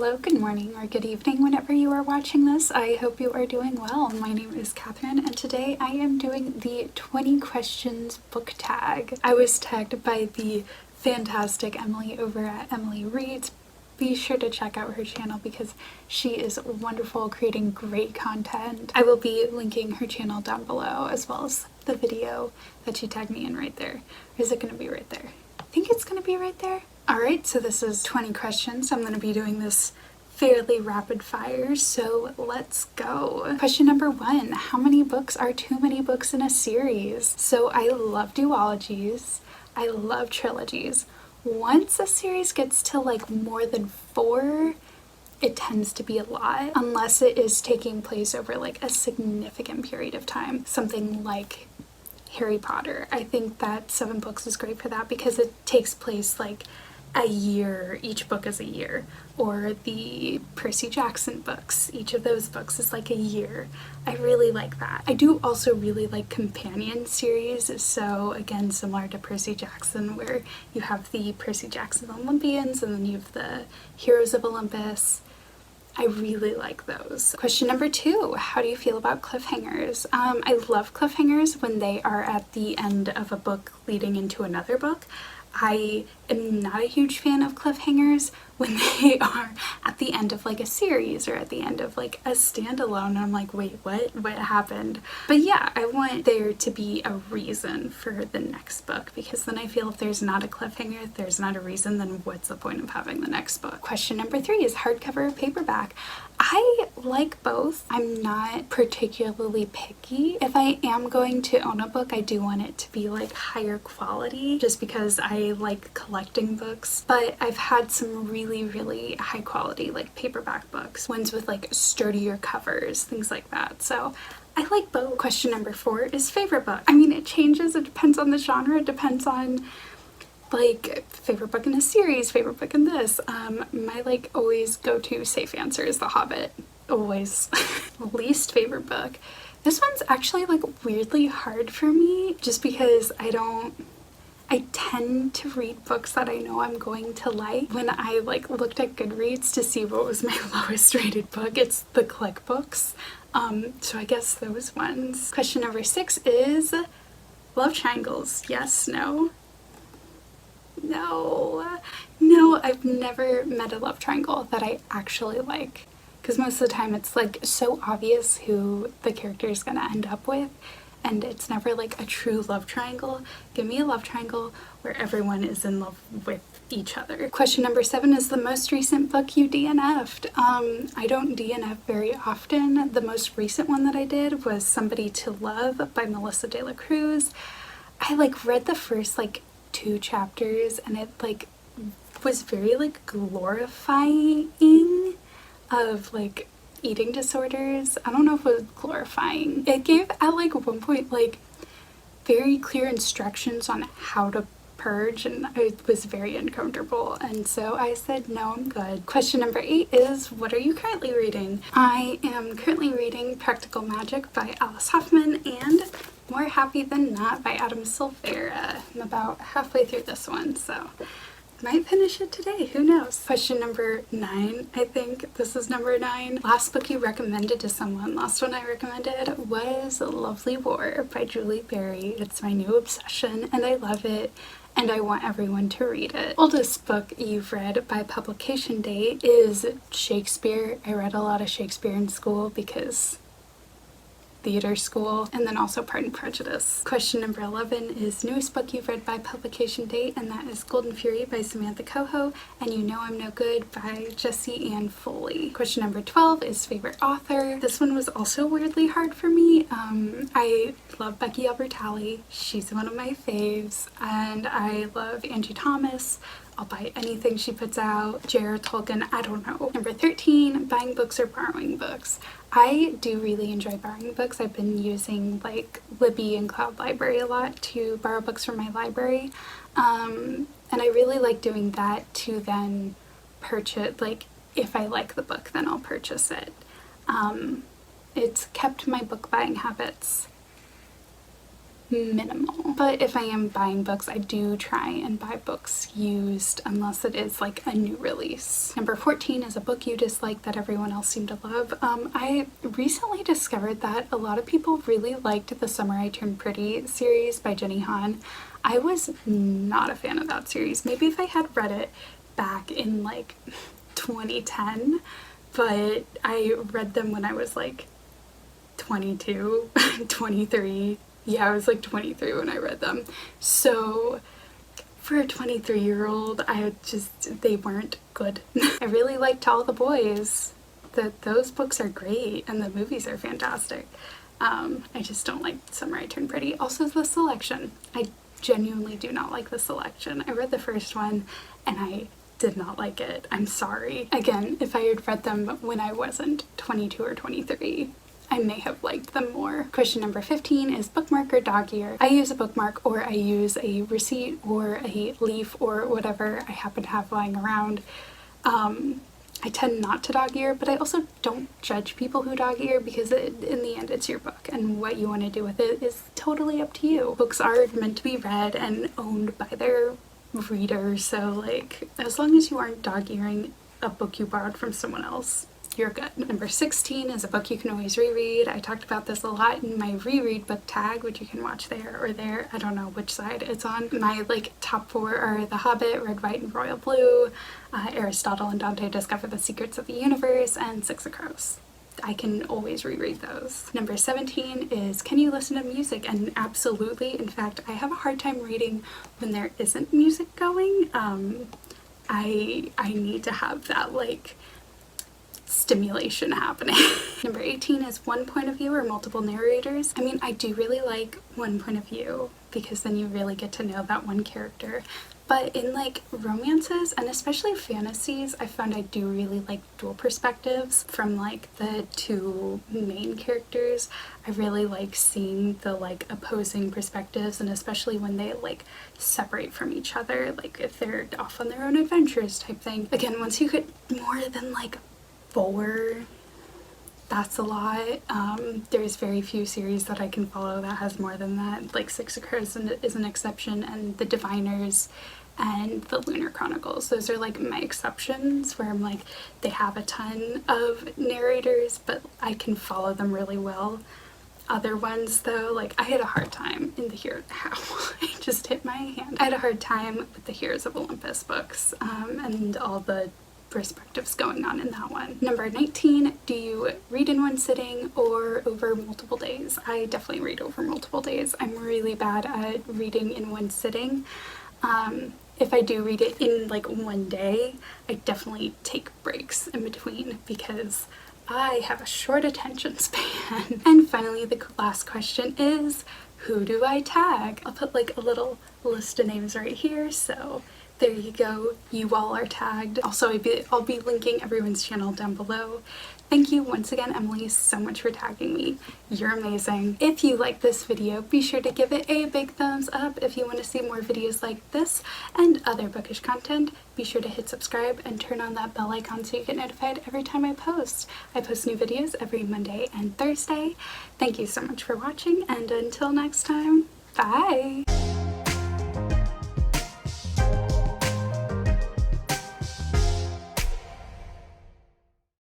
Hello, good morning, or good evening whenever you are watching this. I hope you are doing well. My name is Catherine, and today I am doing the 20 questions book tag. I was tagged by the fantastic Emily over at Emily Reads. Be sure to check out her channel because she is wonderful, creating great content. I will be linking her channel down below, as well as the video that she tagged me in right there. Or is it going to be right there? I think it's going to be right there. Alright, so this is 20 questions. I'm going to be doing this fairly rapid fire, so let's go. Question number 1. How many books are too many books in a series? So I love duologies. I love trilogies. Once a series gets to like more than 4, it tends to be a lot, unless it is taking place over like a significant period of time. Something like Harry Potter. I think that 7 books is great for that because it takes place like a year, each book is a year. Or the Percy Jackson books, each of those books is like a year. I really like that. I do also really like companion series, so again, similar to Percy Jackson, where you have the Percy Jackson Olympians and then you have the Heroes of Olympus. I really like those. Question number 2, how do you feel about cliffhangers? I love cliffhangers when they are at the end of a book leading into another book. I am not a huge fan of cliffhangers when they are at the end of like a series or at the end of like a standalone and I'm like, wait, what happened? But yeah, I want there to be a reason for the next book, because then I feel if there's not a cliffhanger, if there's not a reason, then what's the point of having the next book? Question number 3 is hardcover or paperback. I like both. I'm not particularly picky. If I am going to own a book, I do want it to be like higher quality just because I like collecting books. But I've had some really high quality like paperback books, ones with like sturdier covers, things like that. So I like both. Question number 4 is favorite book. I mean, it changes. It depends on the genre. It depends on like favorite book in a series, favorite book in this. My like always go-to safe answer is The Hobbit. Always. Least favorite book. This one's actually like weirdly hard for me just because I tend to read books that I know I'm going to like. When I like looked at Goodreads to see what was my lowest rated book, it's the click books. So I guess those ones. Question number 6 is love triangles. Yes, no? No, I've never met a love triangle that I actually like. Because most of the time it's like so obvious who the character is going to end up with. And it's never like a true love triangle. Give me a love triangle where everyone is in love with each other. Question number 7 is the most recent book you DNF'd. I don't DNF very often. The most recent one that I did was Somebody to Love by Melissa De La Cruz. I like read the first like 2 chapters and it like was very like glorifying of like eating disorders. I don't know if it was glorifying. It gave at like one point like very clear instructions on how to purge and it was very uncomfortable, and so I said no, I'm good. Question number 8 is what are you currently reading? I am currently reading Practical Magic by Alice Hoffman and More Happy Than Not by Adam Silvera. I'm about halfway through this one, so might finish it today, who knows. Question number 9, I think this is number 9. Last book you recommended to someone. Last one I recommended was Lovely War by Julie Berry. It's my new obsession and I love it and I want everyone to read it. Oldest book you've read by publication date is Shakespeare. I read a lot of Shakespeare in school because theater school, and then also Pride and Prejudice. Question number 11 is newest book you've read by publication date, and that is Golden Fury by Samantha Coho and You Know I'm No Good by Jessie Ann Foley. Question number 12 is favorite author. This one was also weirdly hard for me. I love Becky Albertalli. She's one of my faves, and I love Angie Thomas. I'll buy anything she puts out. J.R. Tolkien, I don't know. Number 13, buying books or borrowing books. I do really enjoy borrowing books. I've been using like Libby and Cloud Library a lot to borrow books from my library. And I really like doing that to then purchase, like if I like the book, then I'll purchase it. It's kept my book buying habits minimal. But if I am buying books, I do try and buy books used unless it is like a new release. Number 14 is a book you dislike that everyone else seemed to love. I recently discovered that a lot of people really liked the Summer I Turned Pretty series by Jenny Han. I was not a fan of that series. Maybe if I had read it back in like 2010, but I read them when I was like 22, 23. Yeah, I was like 23 when I read them. So for a 23-year-old, they weren't good. I really liked All the Boys. Those books are great and the movies are fantastic. I just don't like Summer I Turned Pretty. Also The Selection. I genuinely do not like The Selection. I read the first one and I did not like it. I'm sorry. Again, if I had read them when I wasn't 22 or 23, I may have liked them more. Question number 15 is bookmark or dog ear. I use a bookmark, or I use a receipt or a leaf or whatever I happen to have lying around. I tend not to dog ear, but I also don't judge people who dog ear because in the end it's your book and what you want to do with it is totally up to you. Books are meant to be read and owned by their reader, so like as long as you aren't dog earing a book you borrowed from someone else, you're good. Number 16 is a book you can always reread. I talked about this a lot in my reread book tag, which you can watch there or there. I don't know which side it's on. My like top 4 are The Hobbit, Red, White, and Royal Blue, Aristotle and Dante Discover the Secrets of the Universe, and Six of Crows. I can always reread those. Number 17 is can you listen to music? And absolutely. In fact, I have a hard time reading when there isn't music going. I need to have that like stimulation happening. Number 18 is one point of view or multiple narrators. I mean, I do really like one point of view because then you really get to know that one character. But in like romances and especially fantasies, I found I do really like dual perspectives from like the two main characters. I really like seeing the like opposing perspectives, and especially when they like separate from each other, like if they're off on their own adventures type thing. Again, once you get more than like 4, that's a lot. There's very few series that I can follow that has more than that. Like Six of Crows is an exception, and The Diviners and The Lunar Chronicles. Those are like my exceptions where I'm like, they have a ton of narrators, but I can follow them really well. Other ones though, like I had a hard time in the I just hit my hand. I had a hard time with the Heroes of Olympus books and all the perspectives going on in that one. Number 19, do you read in one sitting or over multiple days? I definitely read over multiple days. I'm really bad at reading in one sitting. If I do read it in like one day, I definitely take breaks in between because I have a short attention span. And finally, the last question is, who do I tag? I'll put like a little list of names right here, so there you go, you all are tagged. Also, I'll be linking everyone's channel down below. Thank you once again, Emily, so much for tagging me. You're amazing. If you like this video, be sure to give it a big thumbs up. If you want to see more videos like this and other bookish content, be sure to hit subscribe and turn on that bell icon so you get notified every time I post. I post new videos every Monday and Thursday. Thank you so much for watching, and until next time, bye!